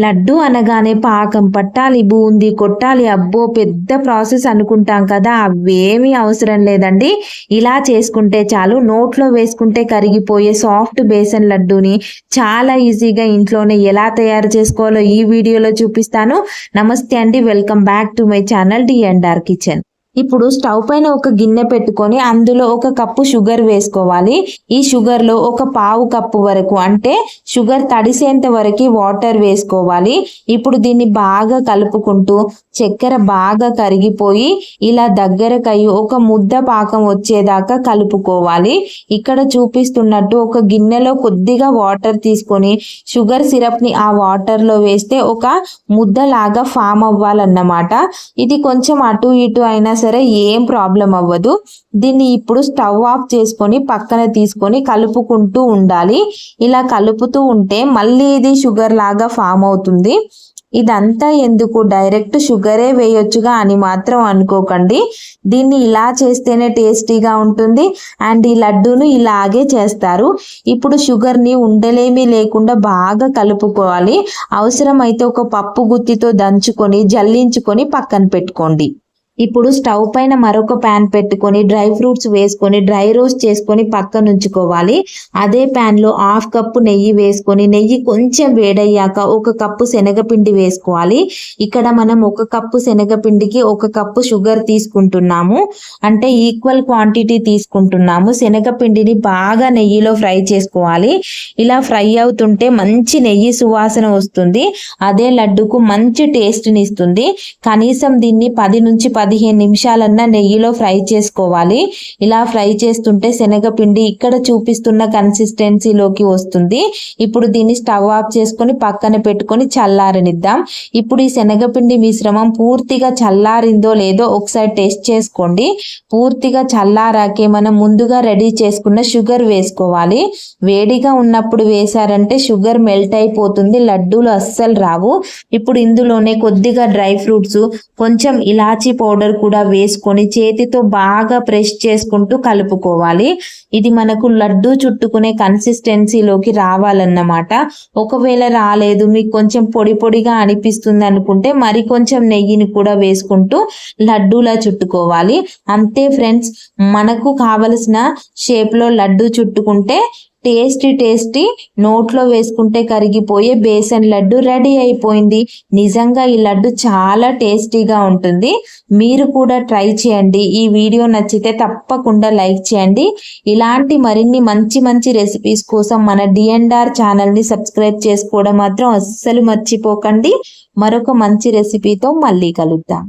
లడ్డు అనగానే పాకం పట్టాలి, బూందీ కొట్టాలి, అబ్బో పెద్ద ప్రాసెస్ అనుకుంటాం కదా. అవేమీ అవసరం లేదండి. ఇలా చేసుకుంటే చాలు. నోట్లో వేసుకుంటే కరిగిపోయే సాఫ్ట్ బేసన్ లడ్డూని చాలా ఈజీగా ఇంట్లోనే ఎలా తయారు చేసుకోవాలో ఈ వీడియోలో చూపిస్తాను. నమస్తే అండి, welcome back to my channel D&R kitchen. ఇప్పుడు స్టవ్ పైన ఒక గిన్నె పెట్టుకొని అందులో ఒక కప్పు షుగర్ వేసుకోవాలి. ఈ షుగర్ లో ఒక పావు కప్పు వరకు, అంటే షుగర్ తడిసేంత వరకు వాటర్ వేసుకోవాలి. ఇప్పుడు దీన్ని బాగా కలుపుకుంటూ చక్కెర బాగా కరిగిపోయి ఇలా దగ్గరకయ్యి ఒక ముద్ద పాకం వచ్చేదాకా కలుపుకోవాలి. ఇక్కడ చూపిస్తున్నట్టు ఒక గిన్నెలో కొద్దిగా వాటర్ తీసుకొని షుగర్ సిరప్ ని ఆ వాటర్ లో వేస్తే ఒక ముద్దలాగా ఫామ్ అవ్వాలన్నమాట. ఇది కొంచెం అటు ఇటు అయినా సరే ఏం ప్రాబ్లం అవ్వదు. దీన్ని ఇప్పుడు స్టవ్ ఆఫ్ చేసుకొని పక్కన తీసుకొని కలుపుకుంటూ ఉండాలి. ఇలా కలుపుతూ ఉంటే మళ్ళీ ఇది షుగర్ లాగా ఫామ్ అవుతుంది. ఇదంతా ఎందుకు, డైరెక్ట్ షుగరే వేయొచ్చుగా అని మాత్రం అనుకోకండి. దీన్ని ఇలా చేస్తేనే టేస్టీగా ఉంటుంది. అండ్ ఈ లడ్డూను ఇలాగే చేస్తారు. ఇప్పుడు షుగర్ని ఉండలేమీ లేకుండా బాగా కలుపుకోవాలి. అవసరమైతే ఒక పప్పు గుత్తితో దంచుకొని జల్లించుకొని పక్కన పెట్టుకోండి. ఇప్పుడు స్టవ్ పైన మరొక ప్యాన్ పెట్టుకొని డ్రై ఫ్రూట్స్ వేసుకొని డ్రై రోస్ట్ చేసుకొని పక్కన ఉంచుకోవాలి. అదే ప్యాన్ లో హాఫ్ కప్పు నెయ్యి వేసుకొని నెయ్యి కొంచెం వేడయ్యాక ఒక కప్పు శనగపిండి వేసుకోవాలి. ఇక్కడ మనం ఒక కప్పు శనగపిండికి ఒక కప్పు షుగర్ తీసుకుంటున్నాము, అంటే ఈక్వల్ క్వాంటిటీ తీసుకుంటున్నాము. శనగపిండిని బాగా నెయ్యిలో ఫ్రై చేసుకోవాలి. ఇలా ఫ్రై అవుతుంటే మంచి నెయ్యి సువాసన వస్తుంది. అదే లడ్డుకు మంచి టేస్ట్ని ఇస్తుంది. కనీసం దీన్ని 10 నుంచి 15 నిమిషాలన్నా నెయ్యిలో ఫ్రై చేసుకోవాలి. ఇలా ఫ్రై చేస్తుంటే శనగపిండి ఇక్కడ చూపిస్తున్న కన్సిస్టెన్సీలోకి వస్తుంది. ఇప్పుడు దీన్ని స్టవ్ ఆఫ్ చేసుకొని పక్కన పెట్టుకొని చల్లారనిద్దాం. ఇప్పుడు ఈ శనగపిండి మిశ్రమం పూర్తిగా చల్లారిందో లేదో ఒకసారి టెస్ట్ చేసుకోండి. పూర్తిగా చల్లారాకే మనం ముందుగా రెడీ చేసుకున్న షుగర్ వేసుకోవాలి. వేడిగా ఉన్నప్పుడు వేశారంటే షుగర్ మెల్ట్ అయిపోతుంది, లడ్డూలు అస్సలు రావు. ఇప్పుడు ఇందులోనే కొద్దిగా డ్రై ఫ్రూట్స్, కొంచెం ఇలాచీ పౌడర్ కూడా వేసుకొని చేతితో బాగా ప్రెస్ చేసుకుంటూ కలుపుకోవాలి. ఇది మనకు లడ్డు చుట్టుకునే కన్సిస్టెన్సీలోకి రావాలన్నమాట. ఒకవేళ రాలేదు, మీకు కొంచెం పొడి పొడిగా అనిపిస్తుంది అనుకుంటే మరి కొంచెం నెయ్యిని కూడా వేసుకుంటూ లడ్డూలా చుట్టుకోవాలి. అంతే ఫ్రెండ్స్, మనకు కావలసిన షేప్లో లడ్డు చుట్టుకుంటే టేస్టీ నోట్లో వేసుకుంటే కరిగిపోయే బేసన్ లడ్డు రెడీ అయిపోయింది. నిజంగా ఈ లడ్డు చాలా టేస్టీగా ఉంటుంది. మీరు కూడా ట్రై చేయండి. ఈ వీడియో నచ్చితే తప్పకుండా లైక్ చేయండి. ఇలాంటి మరిన్ని మంచి రెసిపీస్ కోసం మన D&R ఛానల్ని సబ్స్క్రైబ్ చేసుకోవడం మాత్రం అస్సలు మర్చిపోకండి. మరొక మంచి రెసిపీతో మళ్ళీ కలుద్దాం.